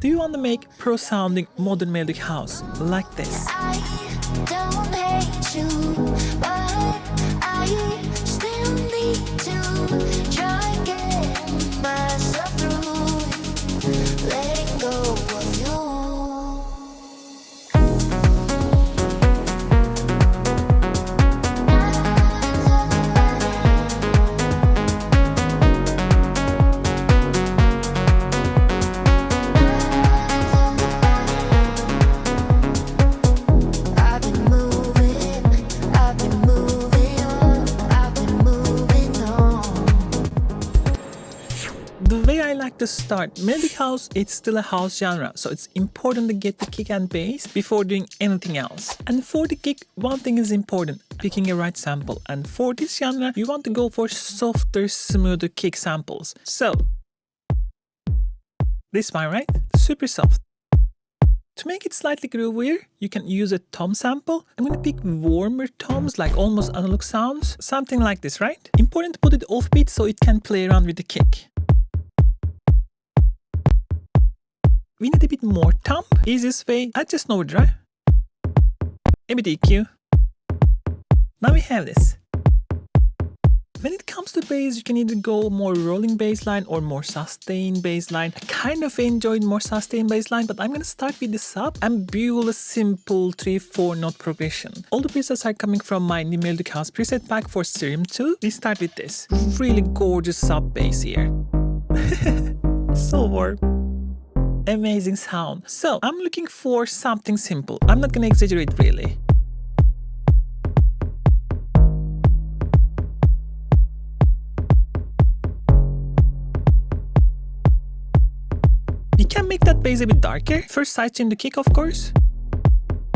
Do you want to make pro-sounding modern melodic house like this? I don't hate you, but I still need to try getting myself through letting go of you. The way I like to start melodic house, it's still a house genre, so it's important to get the kick and bass before doing anything else. And for the kick, one thing is important, picking a right sample. And for this genre, you want to go for softer, smoother kick samples. So, this one, right? Super soft. To make it slightly groovier, you can use a tom sample. I'm gonna pick warmer toms, like almost analog sounds. Something like this, right? Important to put it offbeat so it can play around with the kick. We need a bit more tom. Easiest way, adjust overdrive. A bit EQ. Now we have this. When it comes to bass, you can either go more rolling bass line or more sustained bass line. I kind of enjoyed more sustained bass line, but I'm gonna start with the sub and build a simple 3-4 note progression. All the presets are coming from my new Melodic House preset pack for Serum 2. We start with this. Really gorgeous sub bass here. So warm. Amazing sound. So I'm looking for something simple. I'm not gonna exaggerate really. You can make that bass a bit darker. First sidechain the kick, of course.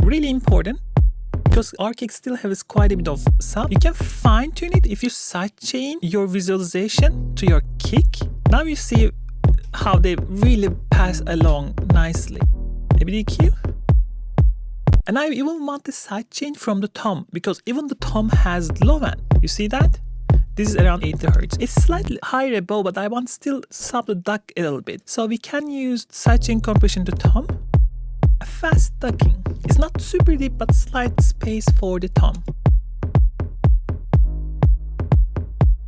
Really important, because our kick still has quite a bit of sub. You can fine tune it if you sidechain your visualization to your kick. Now you see how they really pass along nicely. A bit EQ. And I even want the sidechain from the tom, because even the tom has low end. You see that? This is around 80 Hz. It's slightly higher above, but I want still sub the duck a little bit. So we can use sidechain compression to tom. A fast ducking. It's not super deep, but slight space for the tom.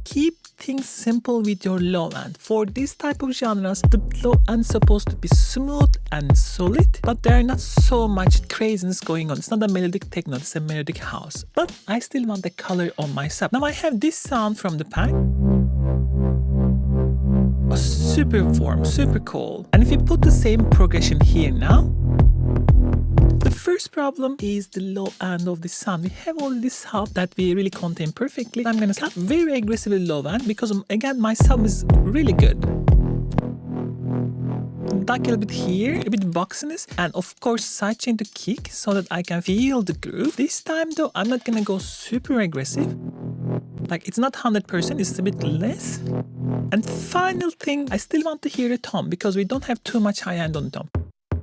Keep things simple with your low end. For this type of genres, the low end is supposed to be smooth and solid, but there are not so much craziness going on. It's not a melodic techno, it's a melodic house. But I still want the color on my sub. Now I have this sound from the pack. Oh, super warm, super cool. And if you put the same progression here now, the first problem is the low end of the sound. We have all this sub that we really contain perfectly. I'm gonna cut very aggressively low end because again my sub is really good. Duck a little bit here, a bit boxiness, and of course sidechain to kick so that I can feel the groove. This time though, I'm not gonna go super aggressive. Like it's not 100%, it's a bit less. And final thing, I still want to hear a tom because we don't have too much high end on tom.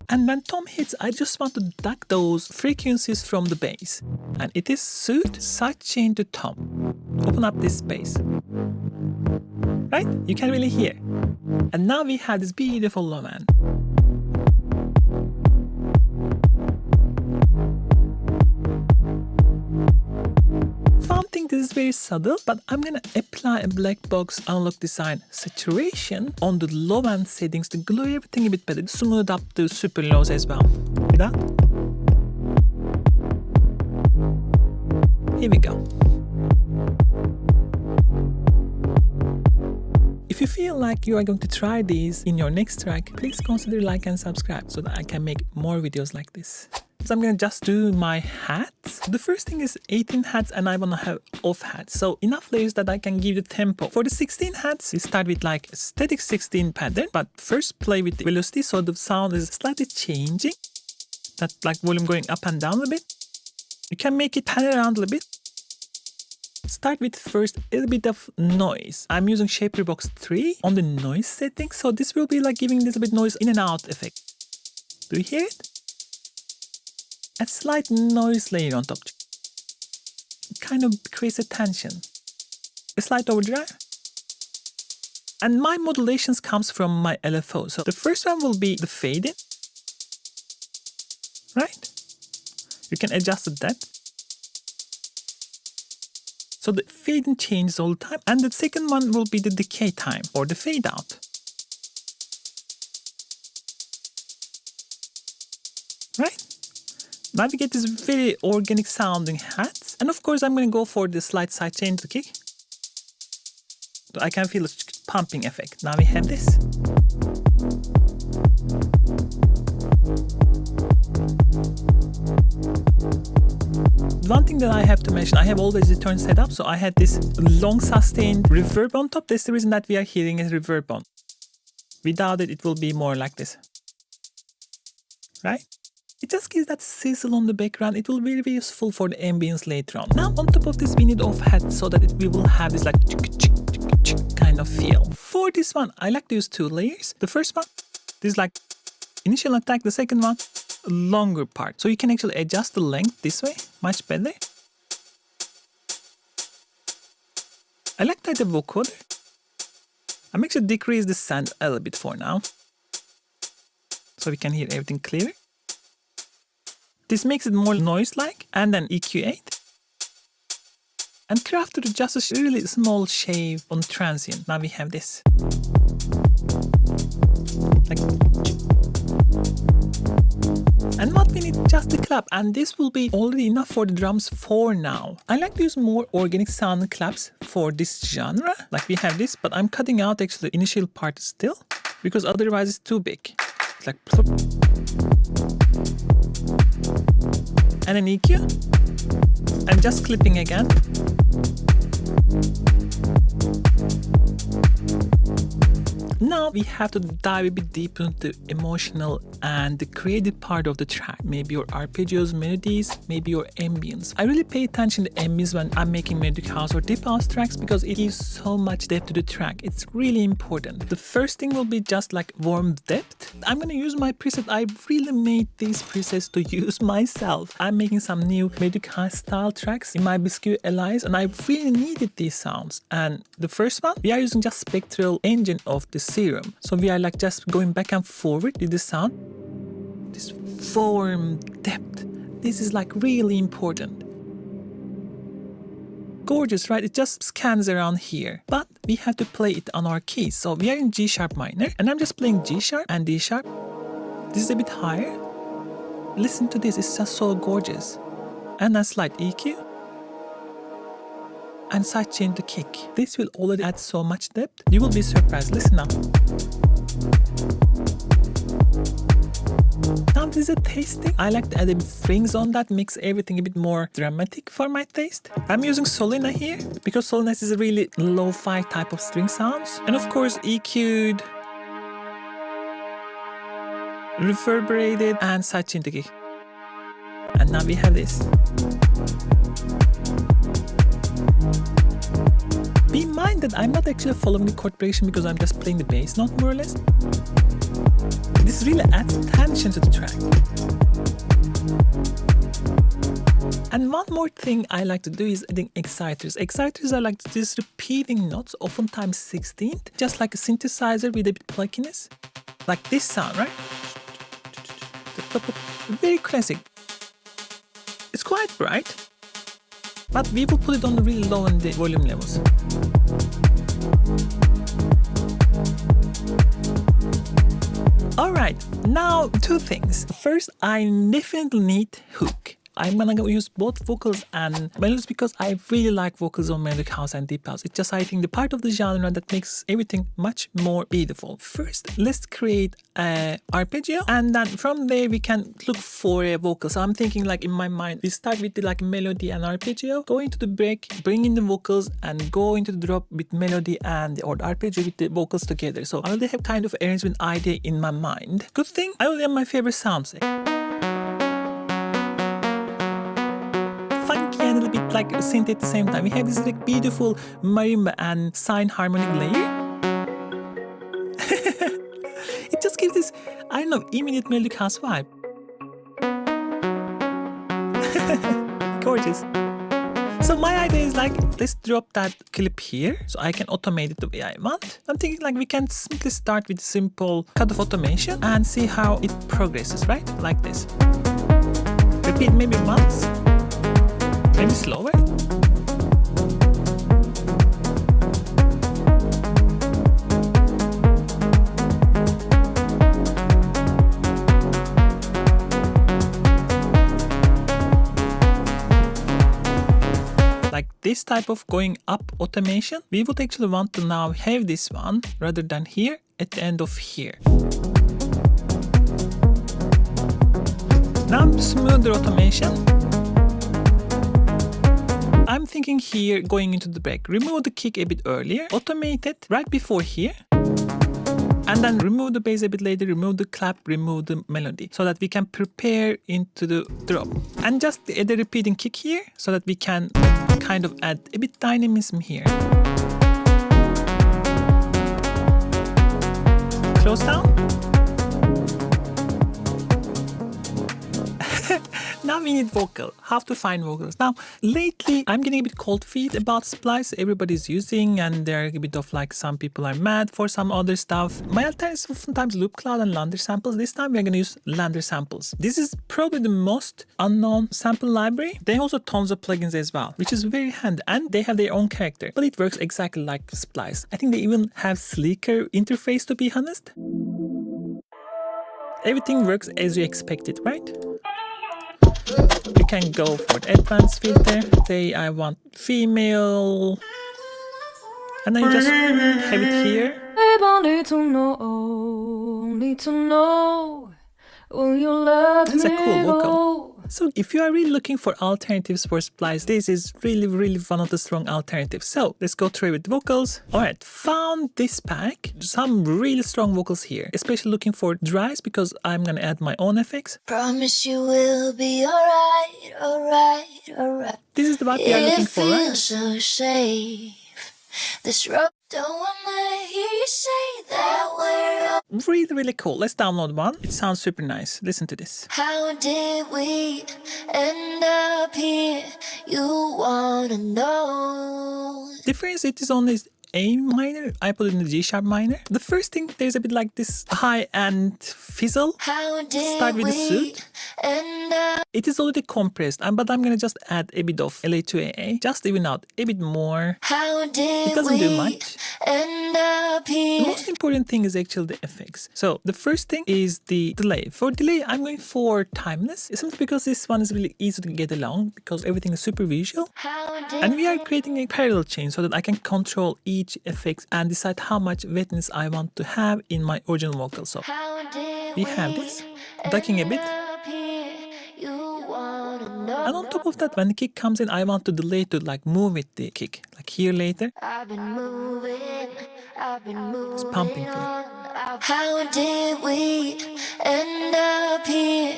And when tom hits, I just want to duck those frequencies from the bass. And it is suit, sidechain to tom. Open up this space. Right? You can really hear. And now we have this beautiful low end. One thing, this is very subtle, but I'm gonna apply a black box analog design saturation on the low end settings to glow everything a bit better, smooth up the super lows as well. See that? Here we go. If you feel like you are going to try these in your next track, please consider like and subscribe so that I can make more videos like this. So I'm gonna just do my hats. The first thing is 18 hats and I wanna have off hats. So enough layers that I can give the tempo. For the 16 hats, we start with like a static 16 pattern, but first play with the velocity so the sound is slightly changing. That like volume going up and down a bit. You can make it pan around a little bit. Start with first a little bit of noise. I'm using Shaper Box 3 on the noise setting, so this will be like giving a little bit noise in and out effect. Do you hear it? A slight noise layer on top. It kind of creates a tension. A slight overdrive. And my modulations comes from my LFO. So the first one will be the fade in, right? You can adjust the depth. So the fade in changes all the time. And the second one will be the decay time or the fade out. Right? Now we get this very organic sounding hats. And of course I'm going to go for the slight sidechain to kick. So I can feel a pumping effect. Now we have this. One thing that I have to mention, I have always the turn set up, so I had this long sustained reverb on top. That's the reason that we are hearing a reverb on. Without it, it will be more like this. Right? It just gives that sizzle on the background. It will be very useful for the ambience later on. Now on top of this we need off hat so that we will have this like kind of feel. For this one, I like to use 2 layers. The first one, this is like initial attack. The second one, longer part. So you can actually adjust the length this way, much better. I like that the vocoder. I'm actually decrease the sound a little bit for now, so we can hear everything clearer. This makes it more noise-like, and then EQ8. And crafted just a really small shave on transient. Now we have this. Like, and what we need just the clap, and this will be already enough for the drums for now. I like to use more organic sound claps for this genre. Like we have this, but I'm cutting out actually the initial part still, because otherwise it's too big. It's like plop. And an EQ. I'm just clipping again. Now we have to dive a bit deeper into the emotional and the creative part of the track. Maybe your arpeggios, melodies, maybe your ambience. I really pay attention to ambience when I'm making melodic house or deep house tracks because it gives so much depth to the track. It's really important. The first thing will be just like warm depth. I'm gonna use my preset. I really made these presets to use myself. I'm making some new melodic house style tracks in my Biscuit Allies, and I really needed these sounds. And the first one, we are using just spectral engine of the serum. So we are like just going back and forward with the sound. This warm depth. This is like really important. Gorgeous, right? It just scans around here. But we have to play it on our keys. So we are in G sharp minor, and I'm just playing G sharp and D sharp. This is a bit higher. Listen to this, it's just so gorgeous. And a slight EQ. And sidechain to kick. This will already add so much depth. You will be surprised. Listen up. Now this is a tasting. I like to add a bit strings on that, makes everything a bit more dramatic for my taste. I'm using Solina here because Solina is a really lo-fi type of string sounds. And of course EQ'd, reverberated, and sidechain to kick. And now we have this. Be in mind that I'm not actually following the chord progression because I'm just playing the bass note more or less. This really adds tension to the track. And one more thing I like to do is adding exciters. Exciters are like these repeating notes, oftentimes 16th, just like a synthesizer with a bit pluckiness. Like this sound, right? Very classic. It's quite bright, but we will put it on really low on the volume levels. Alright, now 2 things. First, I definitely need hook. I'm gonna use both vocals and melodies because I really like vocals on melodic house and deep house. It's just, I think, the part of the genre that makes everything much more beautiful. First, let's create an arpeggio, and then from there we can look for a vocal. So I'm thinking like in my mind, we start with the like melody and arpeggio, go into the break, bring in the vocals, and go into the drop with melody and or the arpeggio with the vocals together. So I already have kind of arrangement idea in my mind. Good thing, I already have my favorite sounds. Funky and a little bit like synth at the same time. We have this like beautiful marimba and sine harmonic layer. It just gives this, I don't know, immediate melodic house vibe. Gorgeous. So my idea is like, let's drop that clip here so I can automate it the way I want. I'm thinking like we can simply start with simple cut of automation and see how it progresses, right? Like this. Repeat maybe once, maybe slower. Like this type of going up automation, we would actually want to now have this one rather than here at the end of here. Now smoother automation. I'm thinking here going into the break. Remove the kick a bit earlier, automate it right before here. And then remove the bass a bit later, remove the clap, remove the melody so that we can prepare into the drop. And just add a repeating kick here so that we can kind of add a bit dynamism here. Close down. Now we need vocal. How to find vocals. Now, lately, I'm getting a bit cold feet about splice everybody's using, and there are a bit of like some people are mad for some other stuff. My alternative is sometimes loop cloud and lander samples. This time we're going to use lander samples. This is probably the most unknown sample library. They also tons of plugins as well, which is very handy, and they have their own character, but it works exactly like splice. I think they even have sleeker interface, to be honest. Everything works as you expected, right? You can go for the advanced filter. Say I want female, and then you just have it here. That's a cool vocal. So if you are really looking for alternatives for splice, this is really one of the strong alternatives. So let's go through with vocals. Alright, found this pack. Some really strong vocals here, especially looking for dries because I'm gonna add my own effects. Promise you will be alright, alright. This is the vibe we are looking for, right? It feels so safe. This road, don't wanna hear you say that word. Really cool. Let's download one. It sounds super nice. Listen to this. How did we end up here? You wanna know. Difference, it is only A minor. I put it in the G sharp minor. The first thing, there's a bit like this high end fizzle. How did Start with the we suit. end up? It is already compressed, but I'm gonna just add a bit of LA to AA, just even out a bit more. How did It doesn't we do much. end up The here? most important thing is actually the effects. So the first thing is the delay. For delay, I'm going for timeless, simply because this one is really easy to get along because everything is super visual. How did And we are creating a parallel chain so that I can control each effect and decide how much wetness I want to have in my original vocal. So How did we have this, ducking a bit. up here? You wanna know. And on top of that, when the kick comes in, I want to delay to like move with the kick, like here later. I've been moving. It's pumping for you. How did we end up here?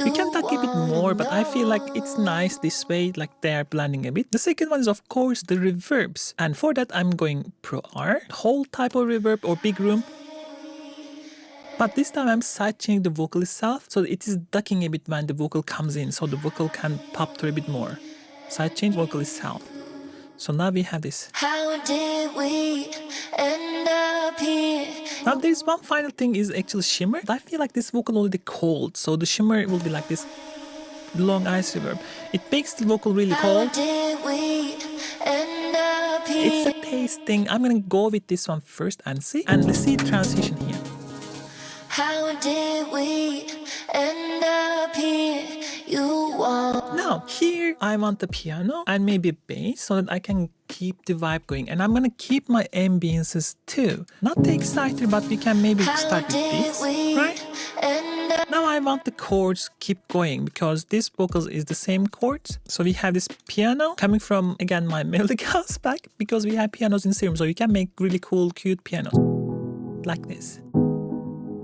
We can duck a bit more, but I feel like it's nice this way, like they are blending a bit. The second one is of course the reverbs. And for that I'm going Pro R, whole type of reverb or big room. But this time I'm sidechaining the vocal itself, so it is ducking a bit when the vocal comes in, so the vocal can pop through a bit more. Sidechain vocal itself. So now we have this. How did we end up here? Now there's one final thing is actually shimmer. I feel like this vocal already cold, so the shimmer will be like this long ice reverb. It makes the vocal really cold. How did we end up here? It's a taste thing. I'm gonna go with this one first and see. And let's see transition here. How did we end up here? You want. Now here I want the piano and maybe bass so that I can keep the vibe going. And I'm gonna keep my ambiances too. Not the exciter, but we can maybe start with this, right? Now I want the chords keep going because this vocals is the same chords. So we have this piano coming from, again, my Melodic House pack because we have pianos in serum. So you can make really cool, cute pianos like this.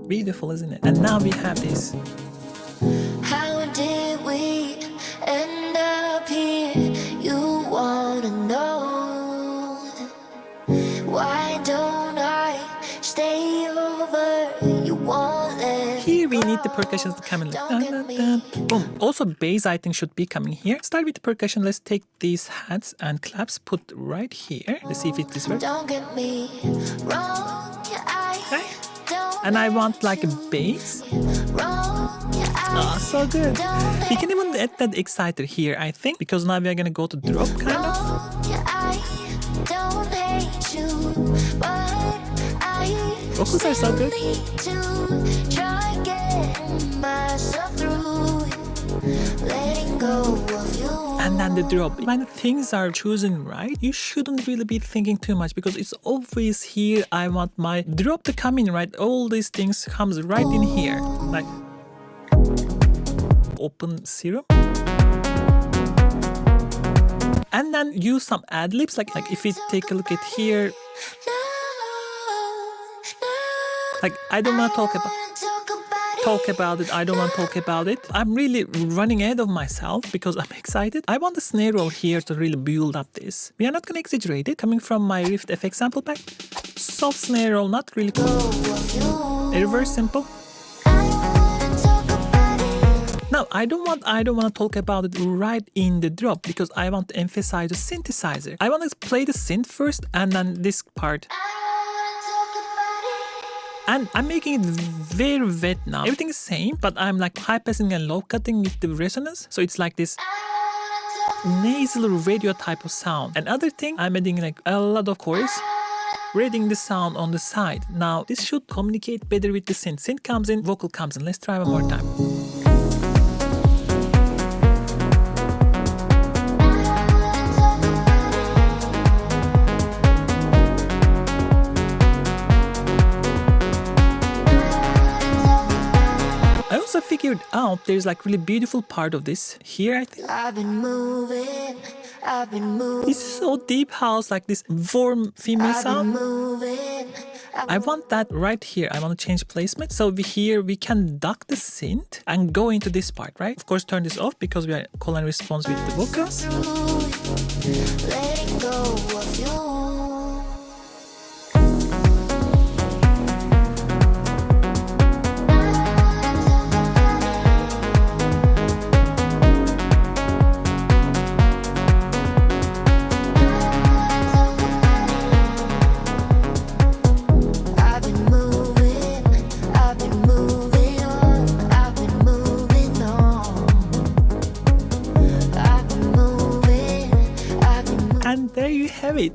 Beautiful, isn't it? And now we have this. How did we end up here? You wanna know. Why don't I stay over? You won't let Here we need the percussions to come in like dun, dun, dun. Boom. Also bass I think should be coming here. Start with the percussion. Let's take these hats and claps, put right here. Let's see if this works. Don't get me wrong, Okay. And I want like a bass. Oh, so good. We can even add that exciter here, I think, because now we are gonna go to drop kind of. Vocals are so good. And then the drop. When things are chosen right, you shouldn't really be thinking too much because it's always here. I want my drop to come in right. All these things comes right in here. Like open serum. And then use some ad-libs. Like if we take a look at here. Like I don't want to talk about it. I don't want to talk about it. I'm really running ahead of myself because I'm excited. I want the snare roll here to really build up this. We are not going to exaggerate it. Coming from my Rift FX sample pack. Soft snare roll, not really cool. A reverse simple. Now, I don't want to talk about it right in the drop because I want to emphasize the synthesizer. I want to play the synth first and then this part. And I'm making it very wet now. Everything is same, but I'm like high passing and low cutting with the resonance. So it's like this nasal radio type of sound. Another thing, I'm adding like a lot of chorus, reading the sound on the side. Now, this should communicate better with the synth. Synth comes in, vocal comes in. Let's try one more time. Figured out there's like really beautiful part of this here, I think. I've been moving. It's so deep house, like this warm female sound. I want that right here. I want to change placement. So here we can duck the synth and go into this part, right? Of course, turn this off because we are call and response with the vocals. Letting go of you.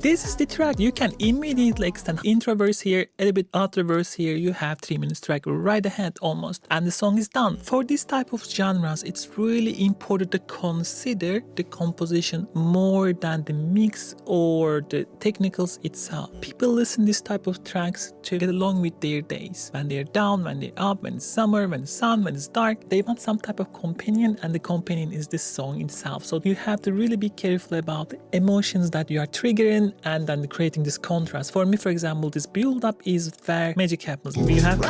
This is the track. You can immediately extend intro verse here, a little bit outro verse here. You have 3 minutes track right ahead almost, and the song is done. For this type of genres, it's really important to consider the composition more than the mix or the technicals itself. People listen this type of tracks to get along with their days. When they're down, when they're up, when it's summer, when it's sun, when it's dark, they want some type of companion, and the companion is the song itself. So you have to really be careful about the emotions that you are triggering and then creating this contrast. For me, for example, this build up is where magic happens. You have to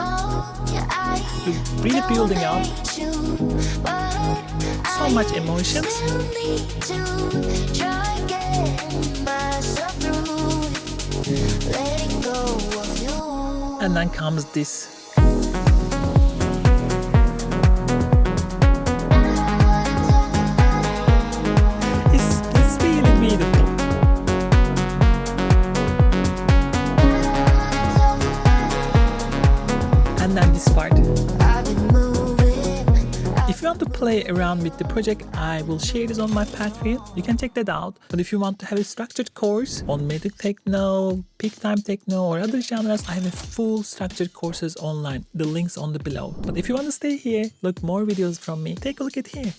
really building up so much emotions. And then comes this. It's really beautiful. And then this part. If you want to play around with the project, I will share this on my Patreon. You can check that out. But if you want to have a structured course on melodic techno, peak time techno, or other genres, I have a full structured courses online. The links on the below. But if you want to stay here, look more videos from me, take a look at here.